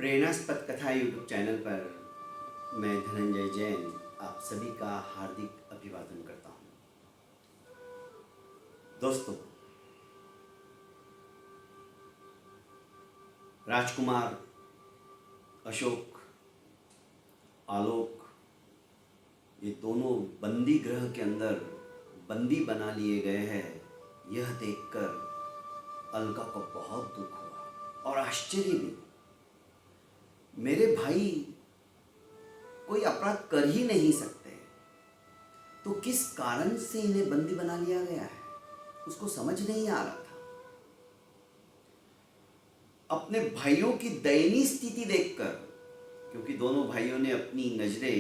प्रेरणास्पद कथा YouTube channel पर मैं धनंजय जैन आप सभी का हार्दिक अभिवादन करता हूँ। दोस्तों, राजकुमार, अशोक, आलोक ये दोनों बंदी गृह के अंदर बंदी बना लिए गए हैं। यह देखकर अलका को बहुत दुख हुआ और आश्चर्य भी। मेरे भाई कोई अपराध कर ही नहीं सकते, तो किस कारण से इन्हें बंदी बना लिया गया है, उसको समझ नहीं आ रहा था। अपने भाइयों की दयनीय स्थिति देखकर, क्योंकि दोनों भाइयों ने अपनी नजरें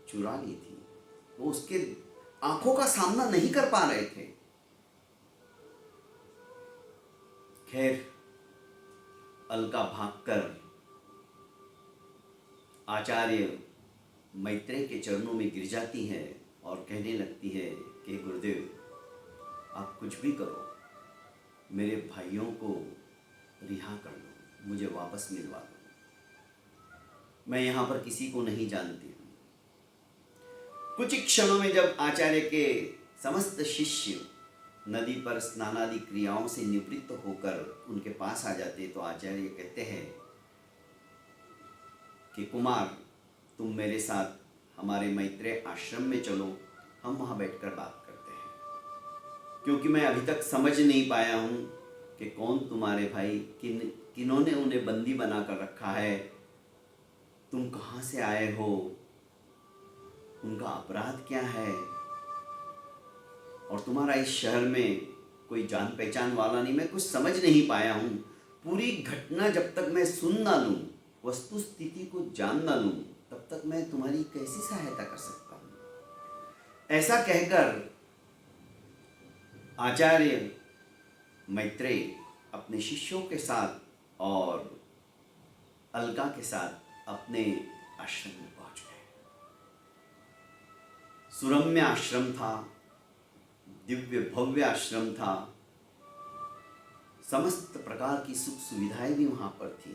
चुरा ली थी, वो उसके आंखों का सामना नहीं कर पा रहे थे। खैर, अलका भागकर आचार्य मैत्रेय के चरणों में गिर जाती है और कहने लगती है कि गुरुदेव, आप कुछ भी करो, मेरे भाइयों को रिहा कर दो, मुझे वापस मिलवा दो। मैं यहाँ पर किसी को नहीं जानती हूँ। कुछ ही क्षणों में जब आचार्य के समस्त शिष्य नदी पर स्नानादि क्रियाओं से निवृत्त होकर उनके पास आ जाते, तो आचार्य कहते हैं कि कुमार, तुम मेरे साथ हमारे मैत्रेय आश्रम में चलो, हम वहाँ बैठकर बात करते हैं। क्योंकि मैं अभी तक समझ नहीं पाया हूँ कि कौन तुम्हारे भाई, किन्होंने उन्हें बंदी बना कर रखा है, तुम कहाँ से आए हो, उनका अपराध क्या है, और तुम्हारा इस शहर में कोई जान पहचान वाला नहीं। मैं कुछ समझ नहीं पाया हूँ। पूरी घटना जब तक मैं सुन ना लूँ, वस्तु स्थिति को जान ना लूँ, तब तक मैं तुम्हारी कैसी सहायता कर सकता हूँ। ऐसा कहकर आचार्य मैत्रेय अपने शिष्यों के साथ और अलका के साथ अपने आश्रम में पहुंच गए। सुरम्य आश्रम था, दिव्य भव्य आश्रम था, समस्त प्रकार की सुख सुविधाएं भी वहां पर थी,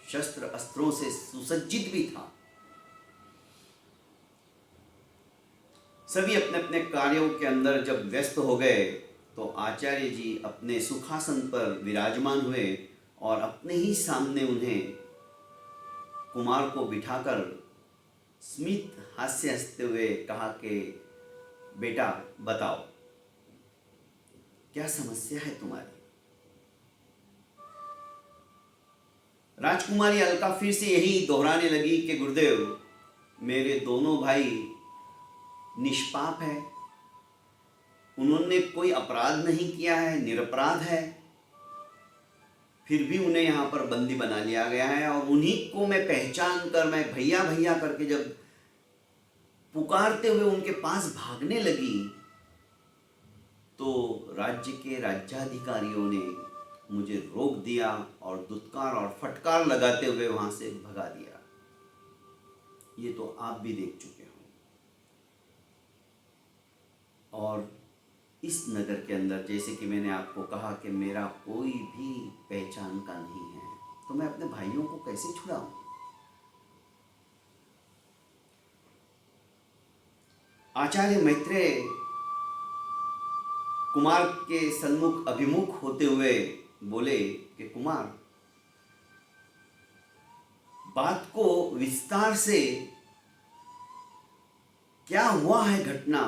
शस्त्र अस्त्रों से सुसज्जित भी था। सभी अपने अपने कार्यों के अंदर जब व्यस्त हो गए, तो आचार्य जी अपने सुखासन पर विराजमान हुए और अपने ही सामने उन्हें कुमार को बिठाकर स्मित हास्य हंसते हुए कहा कि बेटा बताओ, क्या समस्या है तुम्हारी। राजकुमारी अलका फिर से यही दोहराने लगी कि गुरुदेव, मेरे दोनों भाई निष्पाप है, उन्होंने कोई अपराध नहीं किया है, निरपराध है, फिर भी उन्हें यहाँ पर बंदी बना लिया गया है। और उन्हीं को मैं पहचान कर, मैं भैया भैया करके जब पुकारते हुए उनके पास भागने लगी, तो राज्य के राज्याधिकारियों ने मुझे रोक दिया और दुत्कार और फटकार लगाते हुए वहां से भगा दिया। ये तो आप भी देख चुके हो। और इस नगर के अंदर, जैसे कि मैंने आपको कहा कि मेरा कोई भी पहचान का नहीं है, तो मैं अपने भाइयों को कैसे छुड़ाऊं। आचार्य मैत्रेय कुमार के सन्मुख अभिमुख होते हुए बोले कि कुमार, बात को विस्तार से, क्या हुआ है घटना,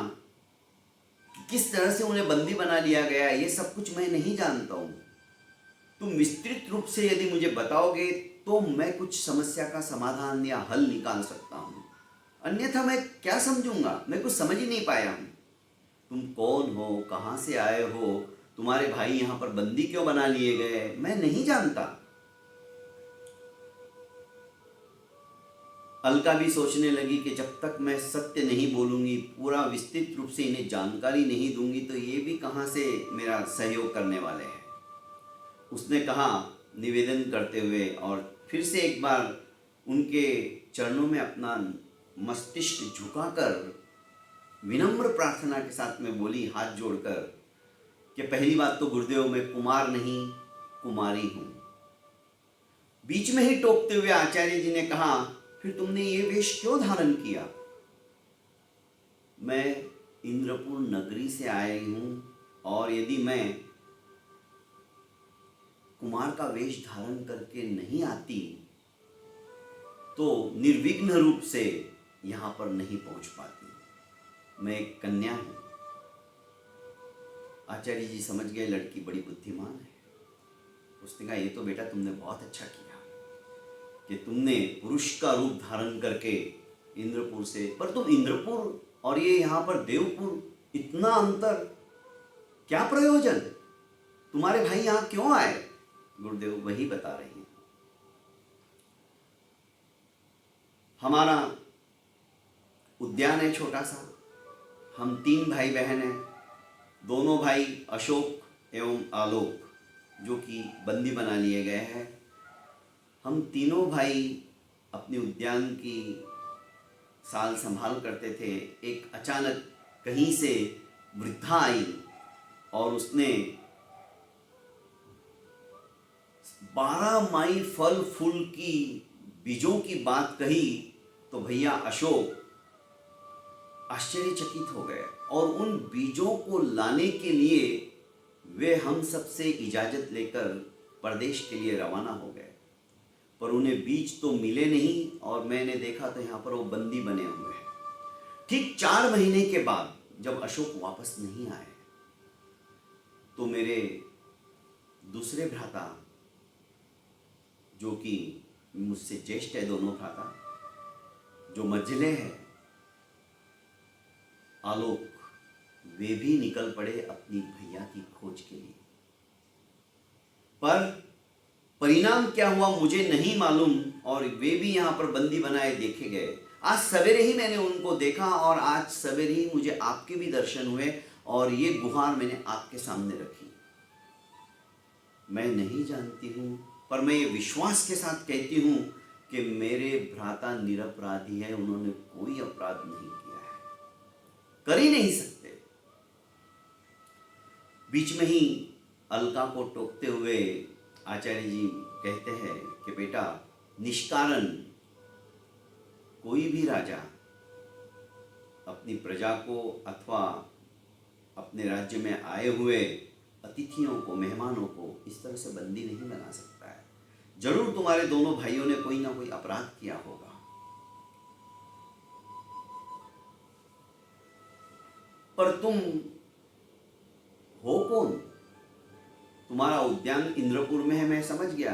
किस तरह से उन्हें बंदी बना लिया गया, ये सब कुछ मैं नहीं जानता हूं। तुम विस्तृत रूप से यदि मुझे बताओगे तो मैं कुछ समस्या का समाधान या हल निकाल सकता हूं, अन्यथा मैं क्या समझूंगा। मैं कुछ समझ ही नहीं पाया हूं। तुम कौन हो, कहां से आए हो, तुम्हारे भाई यहां पर बंदी क्यों बना लिए गए, मैं नहीं जानता। अलका भी सोचने लगी कि जब तक मैं सत्य नहीं बोलूंगी, पूरा विस्तृत रूप से इन्हें जानकारी नहीं दूंगी, तो ये भी कहां से मेरा सहयोग करने वाले हैं। उसने कहा निवेदन करते हुए, और फिर से एक बार उनके चरणों में अपना मस्तिष्क झुकाकर विनम्र प्रार्थना के साथ में बोली, हाथ जोड़कर, कि पहली बात तो गुरुदेव, मैं कुमार नहीं कुमारी हूं। बीच में ही टोकते हुए आचार्य जी ने कहा, फिर तुमने ये वेश क्यों धारण किया? मैं इंद्रपुर नगरी से आई हूं, और यदि मैं कुमार का वेश धारण करके नहीं आती तो निर्विघ्न रूप से यहां पर नहीं पहुंच पाती। मैं एक कन्या हूं। आचार्य जी समझ गए लड़की बड़ी बुद्धिमान है। उसने कहा, ये तो बेटा तुमने बहुत अच्छा किया कि तुमने पुरुष का रूप धारण करके इंद्रपुर से, पर तुम इंद्रपुर और ये यहाँ पर देवपुर, इतना अंतर, क्या प्रयोजन? तुम्हारे भाई यहाँ क्यों आए? गुरुदेव वही बता रही हैं। हमारा उद्यान है छोटा सा, हम 3 भाई बहन हैं। दोनों भाई अशोक एवं आलोक जो कि बंदी बना लिए गए हैं। हम तीनों भाई अपने उद्यान की साल संभाल करते थे। एक अचानक कहीं से वृद्धा आई और उसने 12 माई फल फूल की बीजों की बात कही तो भैया अशोक आश्चर्यचकित हो गए, और उन बीजों को लाने के लिए वे हम सबसे इजाज़त लेकर प्रदेश के लिए रवाना हो गए। पर उन्हें बीज तो मिले नहीं, और मैंने देखा तो यहाँ पर वो बंदी बने हुए हैं। ठीक 4 महीने के बाद जब अशोक वापस नहीं आए तो मेरे दूसरे भ्राता, जो कि मुझसे ज्येष्ठ है, दोनों भ्राता, जो मझले हैं आलोक, वे भी निकल पड़े अपनी भैया की खोज के लिए। पर परिणाम क्या हुआ मुझे नहीं मालूम, और वे भी यहाँ पर बंदी बनाए देखे गए। आज सवेरे ही मैंने उनको देखा, और आज सवेरे ही मुझे आपके भी दर्शन हुए, और ये गुहार मैंने आपके सामने रखी। मैं नहीं जानती हूँ, पर मैं ये विश्वास के साथ कहती हूँ कि मेरे भ्राता निरपराधी है। उन्होंने कोई अपराध नहीं किया है, कर ही नहीं सकते। बीच में ही अलका को टोकते हुए आचार्य जी कहते हैं कि बेटा, निष्कारण कोई भी राजा अपनी प्रजा को अथवा अपने राज्य में आए हुए अतिथियों को, मेहमानों को इस तरह से बंदी नहीं बना सकता है। जरूर तुम्हारे दोनों भाइयों ने कोई ना कोई अपराध किया होगा, पर तुम हो कौन? तुम्हारा उद्यान इंद्रपुर में है, मैं समझ गया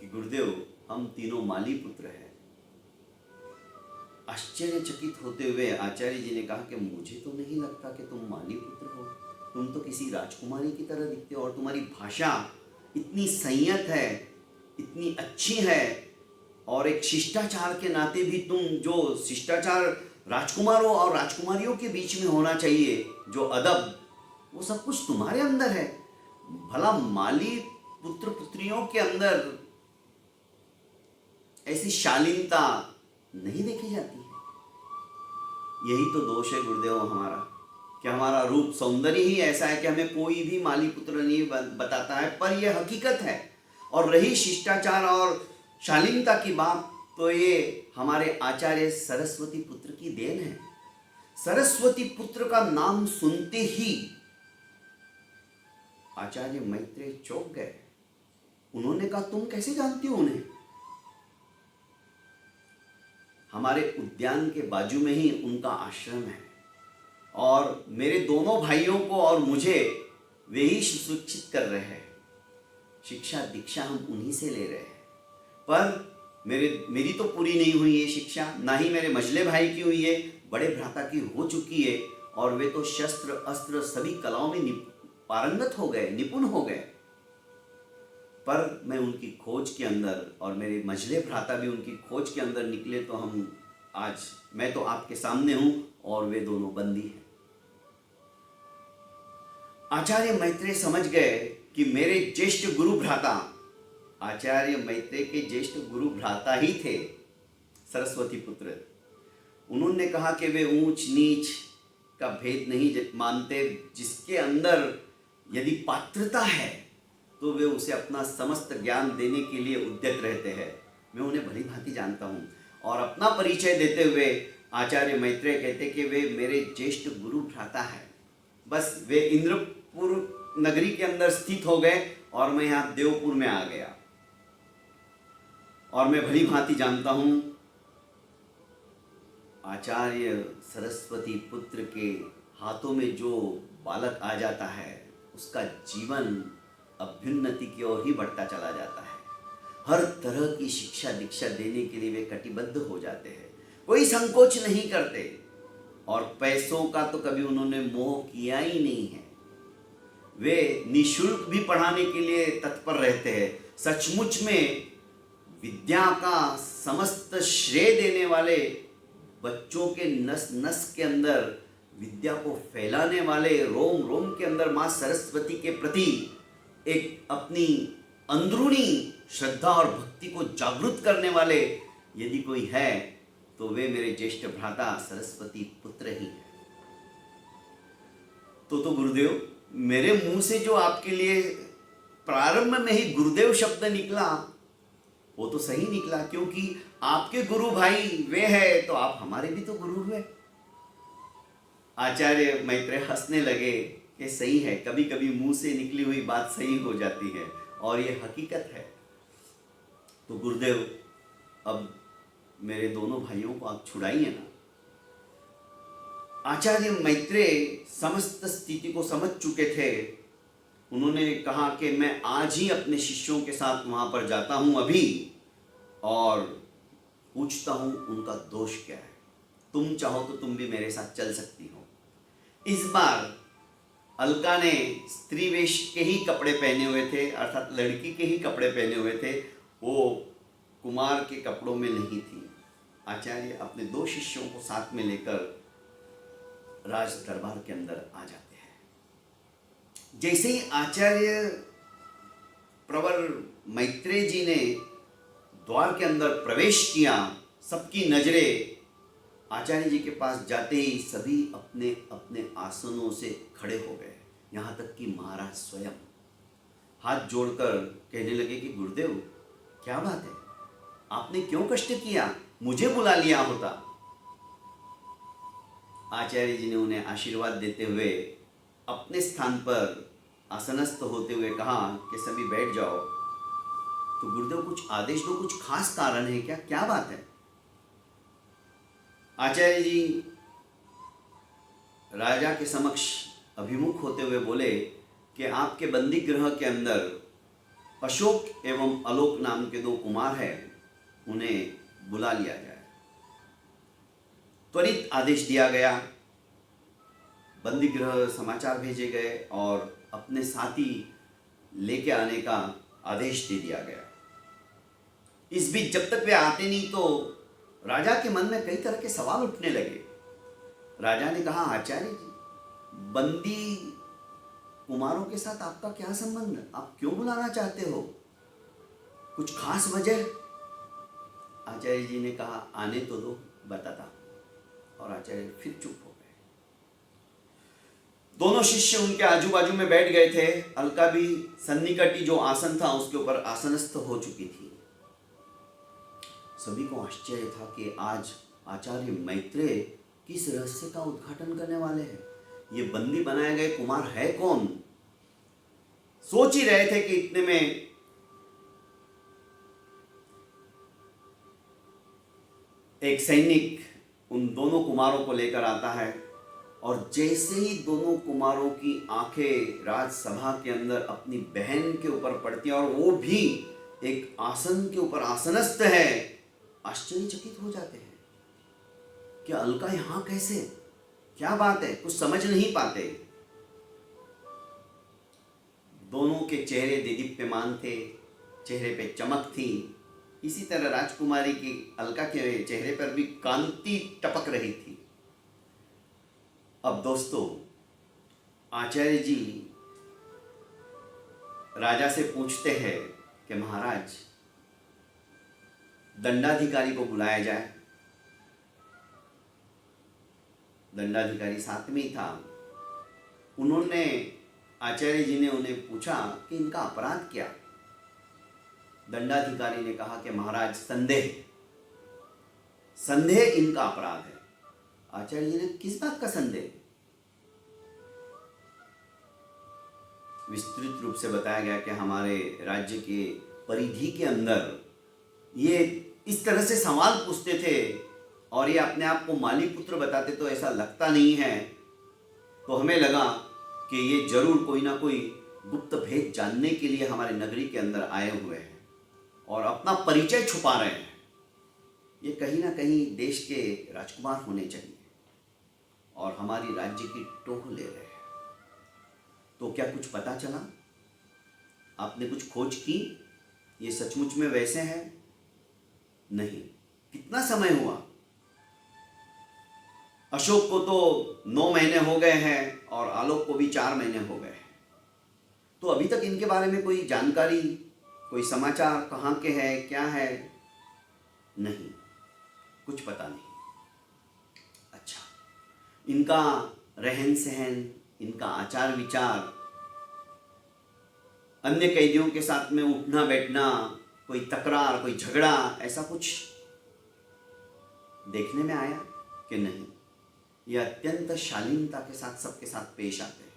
कि गुरुदेव हम तीनों माली पुत्र हैं। आश्चर्यचकित होते हुए आचार्य जी ने कहा कि मुझे तो नहीं लगता कि तुम माली पुत्र हो। तुम तो किसी राजकुमारी की तरह दिखते हो, और तुम्हारी भाषा इतनी संयत है, इतनी अच्छी है, और एक शिष्टाचार के नाते भी तुम, जो शिष्टाचार राजकुमारों और राजकुमारियों के बीच में होना चाहिए, जो अदब, वो सब कुछ तुम्हारे अंदर है। भला माली पुत्र पुत्रियों के अंदर ऐसी शालीनता नहीं देखी जाती है। यही तो दोष है गुरुदेव हमारा, कि हमारा रूप सौंदर्य ही ऐसा है कि हमें कोई भी माली पुत्र नहीं बताता है, पर यह हकीकत है। और रही शिष्टाचार और शालीनता की बात, तो ये हमारे आचार्य सरस्वती पुत्र की देन है। सरस्वती पुत्र का नाम सुनते ही आचार्य मैत्रेय चौंक गए। उन्होंने कहा, तुम कैसे जानती हो उन्हें? हमारे उद्यान के बाजू में ही उनका आश्रम है, और मेरे दोनों भाइयों को और मुझे वे ही शिक्षित कर रहे हैं। शिक्षा दीक्षा हम उन्हीं से ले रहे हैं। पर मेरी तो पूरी नहीं हुई ये शिक्षा, ना ही मेरे मझले भाई की हुई है। बड़े भ्राता की हो चुकी है, और वे तो शस्त्र अस्त्र सभी कलाओं में पारंगत हो गए, निपुण हो गए। पर मैं उनकी खोज के अंदर, और मेरे मझले भ्राता भी उनकी खोज के अंदर निकले, तो हम आज, मैं तो आपके सामने हूं, और वे दोनों बंदी हैं। आचार्य मैत्रेय समझ गए कि मेरे ज्येष्ठ गुरु भ्राता, आचार्य मैत्रेय के ज्येष्ठ गुरु भ्राता ही थे सरस्वती पुत्र। उन्होंने कहा कि वे ऊंच नीच का भेद नहीं मानते। जिसके अंदर यदि पात्रता है तो वे उसे अपना समस्त ज्ञान देने के लिए उद्यत रहते हैं। मैं उन्हें भली भांति जानता हूँ। और अपना परिचय देते हुए आचार्य मैत्रेय कहते कि वे मेरे ज्येष्ठ गुरु भ्राता हैं। बस वे इंद्रपुर नगरी के अंदर स्थित हो गए और मैं यहाँ देवपुर में आ गया। और मैं भली भांति जानता हूँ आचार्य सरस्वती पुत्र के हाथों में जो बालक आ जाता है उसका जीवन अभ्युन्नति की ओर ही बढ़ता चला जाता है। हर तरह की शिक्षा दीक्षा देने के लिए वे कटिबद्ध हो जाते हैं, कोई संकोच नहीं करते। और पैसों का तो कभी उन्होंने मोह किया ही नहीं है। वे निःशुल्क भी पढ़ाने के लिए तत्पर रहते हैं। सचमुच में विद्या का समस्त श्रेय देने वाले, बच्चों के नस नस के अंदर विद्या को फैलाने वाले, रोम रोम के अंदर माँ सरस्वती के प्रति एक अपनी अंदरूनी श्रद्धा और भक्ति को जागृत करने वाले यदि कोई है तो वे मेरे ज्येष्ठ भ्राता सरस्वती पुत्र ही हैं। तो गुरुदेव, मेरे मुंह से जो आपके लिए प्रारंभ में ही गुरुदेव शब्द निकला वो तो सही निकला, क्योंकि आपके गुरु भाई वे हैं तो आप हमारे भी तो गुरु हुए। आचार्य मैत्रेय हंसने लगे कि सही है, कभी कभी मुंह से निकली हुई बात सही हो जाती है और ये हकीकत है। तो गुरुदेव, अब मेरे दोनों भाइयों को आप छुड़ाइए ना। आचार्य मैत्रेय समस्त स्थिति को समझ चुके थे। उन्होंने कहा कि मैं आज ही अपने शिष्यों के साथ वहां पर जाता हूं अभी और पूछता हूं उनका दोष क्या है। तुम चाहो तो तुम भी मेरे साथ चल सकती हो। इस बार अलका ने स्त्री वेश के ही कपड़े पहने हुए थे, अर्थात लड़की के ही कपड़े पहने हुए थे, वो कुमार के कपड़ों में नहीं थी। आचार्य अपने दो शिष्यों को साथ में लेकर राज दरबार के अंदर आ जाते हैं। जैसे ही आचार्य प्रवर मैत्रेय जी ने द्वार के अंदर प्रवेश किया, सबकी नजरें आचार्य जी के पास जाते ही सभी अपने अपने आसनों से खड़े हो गए। यहाँ तक कि महाराज स्वयं हाथ जोड़कर कहने लगे कि गुरुदेव, क्या बात है, आपने क्यों कष्ट किया, मुझे बुला लिया होता। आचार्य जी ने उन्हें आशीर्वाद देते हुए अपने स्थान पर आसनस्थ होते हुए कहा कि सभी बैठ जाओ। तो गुरुदेव, कुछ आदेश दो, कुछ खास कारण है क्या, क्या बात है? आचार्य जी राजा के समक्ष अभिमुख होते हुए बोले कि आपके बंदी गृह के अंदर अशोक एवं आलोक नाम के दो कुमार हैं, उन्हें बुला लिया जाए। त्वरित आदेश दिया गया। बंदी गृह समाचार भेजे गए और अपने साथी लेके आने का आदेश दे दिया गया। इस बीच जब तक वे आते नहीं तो राजा के मन में कई तरह के सवाल उठने लगे। राजा ने कहा, आचार्य जी, बंदी कुमारों के साथ आपका क्या संबंध, आप क्यों बुलाना चाहते हो, कुछ खास वजह? आचार्य जी ने कहा, आने तो दो, बताता। और आचार्य फिर चुप हो गए। दोनों शिष्य उनके आजू बाजू में बैठ गए थे। अलका भी सन्निकटी जो आसन था उसके ऊपर आसनस्थ हो चुकी थी। सभी को आश्चर्य था कि आज आचार्य मैत्रेय किस रहस्य का उद्घाटन करने वाले हैं। ये बंदी बनाए गए कुमार है कौन? सोच ही रहे थे कि इतने में एक सैनिक उन दोनों कुमारों को लेकर आता है और जैसे ही दोनों कुमारों की आंखें राजसभा के अंदर अपनी बहन के ऊपर पड़ती हैं और वो भी एक आसन के ऊपर आसनस्थ है, आश्चर्यचकित हो जाते हैं कि अलका यहां कैसे, क्या बात है, कुछ समझ नहीं पाते। दोनों के चेहरे देदीप्यमान थे, चेहरे पे चमक थी। इसी तरह राजकुमारी की अलका के चेहरे पर भी कांति टपक रही थी। अब दोस्तों, आचार्य जी राजा से पूछते हैं कि महाराज, दंडाधिकारी को बुलाया जाए। दंडाधिकारी साथ में ही था। उन्होंने आचार्य जी ने उन्हें पूछा कि इनका अपराध क्या। दंडाधिकारी ने कहा कि महाराज संदेह, संदेह इनका अपराध है। आचार्य जी ने किस बात का संदेह? विस्तृत रूप से बताया गया कि हमारे राज्य के परिधि के अंदर ये इस तरह से सवाल पूछते थे और ये अपने आप को माली पुत्र बताते तो ऐसा लगता नहीं है, तो हमें लगा कि ये जरूर कोई ना कोई गुप्त भेद जानने के लिए हमारे नगरी के अंदर आए हुए हैं और अपना परिचय छुपा रहे हैं। ये कहीं ना कहीं देश के राजकुमार होने चाहिए और हमारी राज्य की टोह ले रहे हैं। तो क्या कुछ पता चला? आपने कुछ खोज की? ये सचमुच में वैसे हैं? नहीं। कितना समय हुआ? अशोक को तो 9 महीने हो गए हैं और आलोक को भी 4 महीने हो गए हैं। तो अभी तक इनके बारे में कोई जानकारी, कोई समाचार कहाँ के हैं, क्या है? नहीं, कुछ पता नहीं। अच्छा, इनका रहन सहन, इनका आचार विचार, अन्य कैदियों के साथ में उठना बैठना, कोई तकरार, कोई झगड़ा, ऐसा कुछ देखने में आया कि नहीं? ये अत्यंत शालीनता के साथ सबके साथ पेश आते हैं।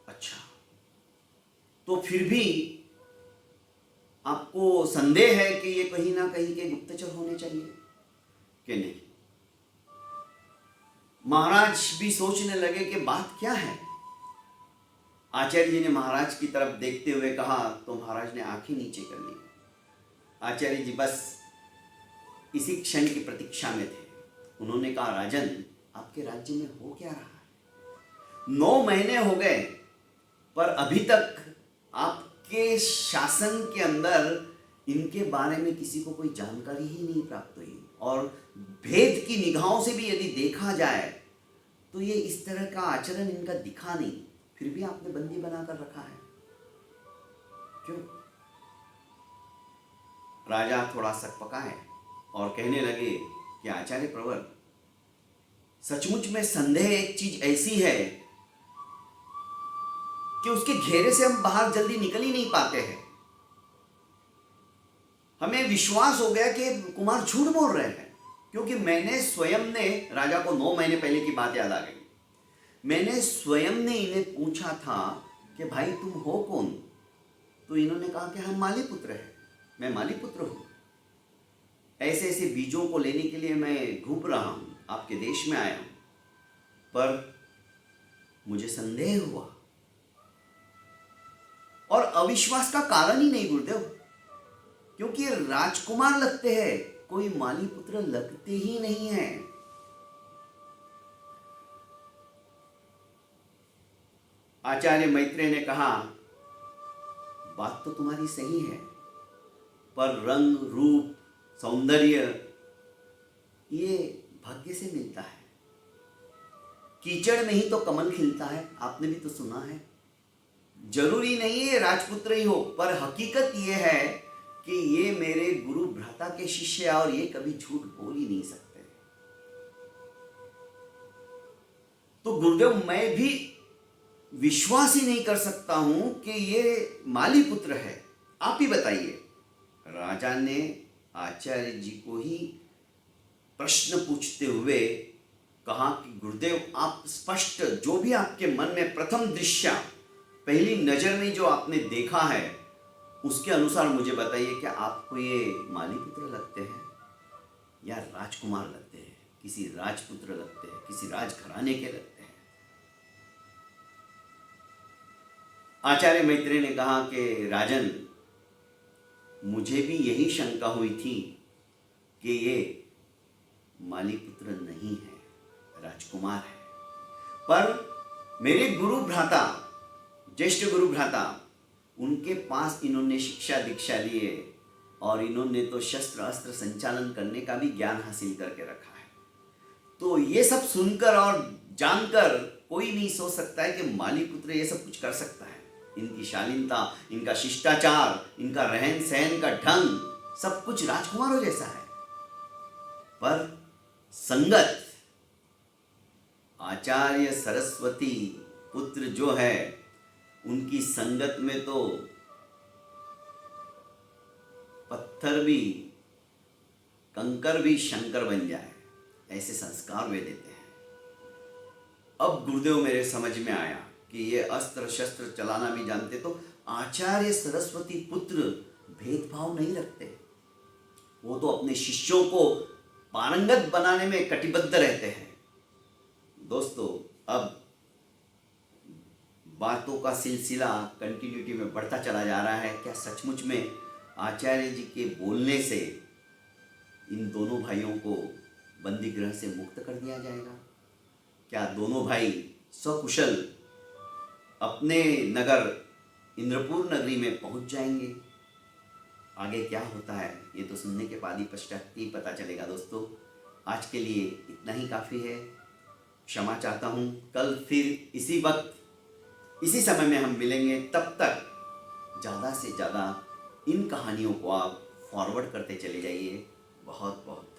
अच्छा, तो फिर भी आपको संदेह है कि ये कहीं ना कहीं के गुप्तचर होने चाहिए कि नहीं? महाराज भी सोचने लगे कि बात क्या है। आचार्य जी ने महाराज की तरफ देखते हुए कहा तो महाराज ने आंखें नीचे कर ली। आचार्य जी बस इसी क्षण की प्रतीक्षा में थे। उन्होंने कहा, राजन, आपके राज्य में हो क्या रहा है? 9 महीने हो गए पर अभी तक आपके शासन के अंदर इनके बारे में किसी को कोई जानकारी ही नहीं प्राप्त हुई और भेद की निगाहों से भी यदि देखा जाए तो ये इस तरह का आचरण इनका दिखा नहीं, फिर भी आपने बंदी बनाकर रखा है। क्यों? राजा थोड़ा सकपका है और कहने लगे कि आचार्य प्रवर, सचमुच में संदेह एक चीज ऐसी है कि उसके घेरे से हम बाहर जल्दी निकल ही नहीं पाते हैं। हमें विश्वास हो गया कि कुमार झूठ बोल रहे हैं, क्योंकि मैंने स्वयं ने, राजा को 9 महीने पहले की बात याद आ गई, मैंने स्वयं ने इन्हें पूछा था कि भाई तुम हो कौन? तो इन्होंने कहा कि हम माली पुत्र हैं, मैं माली पुत्र हूं। ऐसे ऐसे बीजों को लेने के लिए मैं घूम रहा हूं, आपके देश में आया हूं, पर मुझे संदेह हुआ। और अविश्वास का कारण ही नहीं गुरुदेव, क्योंकि राजकुमार लगते हैं, कोई माली पुत्र लगते ही नहीं है। आचार्य मैत्रेय ने कहा, बात तो तुम्हारी सही है, पर रंग, रूप, सौंदर्य ये भाग्य से मिलता है। कीचड़ में ही तो कमल खिलता है, आपने भी तो सुना है। जरूरी नहीं है राजपुत्र ही हो, पर हकीकत ये है कि ये मेरे गुरु भ्राता के शिष्य और ये कभी झूठ बोल ही नहीं सकते। तो गुरुदेव, मैं भी विश्वास ही नहीं कर सकता हूं कि ये माली पुत्र है। आप ही बताइए। राजा ने आचार्य जी को ही प्रश्न पूछते हुए कहा कि गुरुदेव, आप स्पष्ट, जो भी आपके मन में प्रथम दृश्य, पहली नजर में जो आपने देखा है, उसके अनुसार मुझे बताइए कि आपको ये माली पुत्र लगते हैं या राजकुमार लगते हैं, किसी राजपुत्र लगते हैं, किसी राजघराने के लगते हैं? आचार्य मैत्रेय ने कहा कि राजन, मुझे भी यही शंका हुई थी कि ये माली पुत्र नहीं है, राजकुमार है। पर मेरे गुरु भ्राता, ज्येष्ठ गुरु भ्राता, उनके पास इन्होंने शिक्षा दीक्षा लिए और इन्होंने तो शस्त्र अस्त्र संचालन करने का भी ज्ञान हासिल करके रखा है। तो ये सब सुनकर और जानकर कोई नहीं सोच सकता है कि माली पुत्र ये सब कुछ कर सकता है। इनकी शालीनता, इनका शिष्टाचार, इनका रहन सहन का ढंग, सब कुछ राजकुमारों जैसा है। पर संगत आचार्य सरस्वती पुत्र जो है उनकी संगत में तो पत्थर भी, कंकर भी शंकर बन जाए, ऐसे संस्कार वे देते हैं। अब गुरुदेव मेरे समझ में आया कि ये अस्त्र शस्त्र चलाना भी जानते, तो आचार्य सरस्वती पुत्र भेदभाव नहीं रखते। वो तो अपने शिष्यों को पारंगत बनाने में कटिबद्ध रहते हैं। दोस्तों, अब बातों का सिलसिला कंटिन्यूटी में बढ़ता चला जा रहा है। क्या सचमुच में आचार्य जी के बोलने से इन दोनों भाइयों को बंदी गृह से मुक्त कर दिया जाएगा? क्या दोनों भाई सकुशल अपने नगर इंद्रपुर नगरी में पहुंच जाएंगे? आगे क्या होता है ये तो सुनने के बाद ही पश्चात ही पता चलेगा। दोस्तों, आज के लिए इतना ही काफ़ी है। क्षमा चाहता हूँ। कल फिर इसी वक्त इसी समय में हम मिलेंगे। तब तक ज़्यादा से ज़्यादा इन कहानियों को आप फॉरवर्ड करते चले जाइए। बहुत बहुत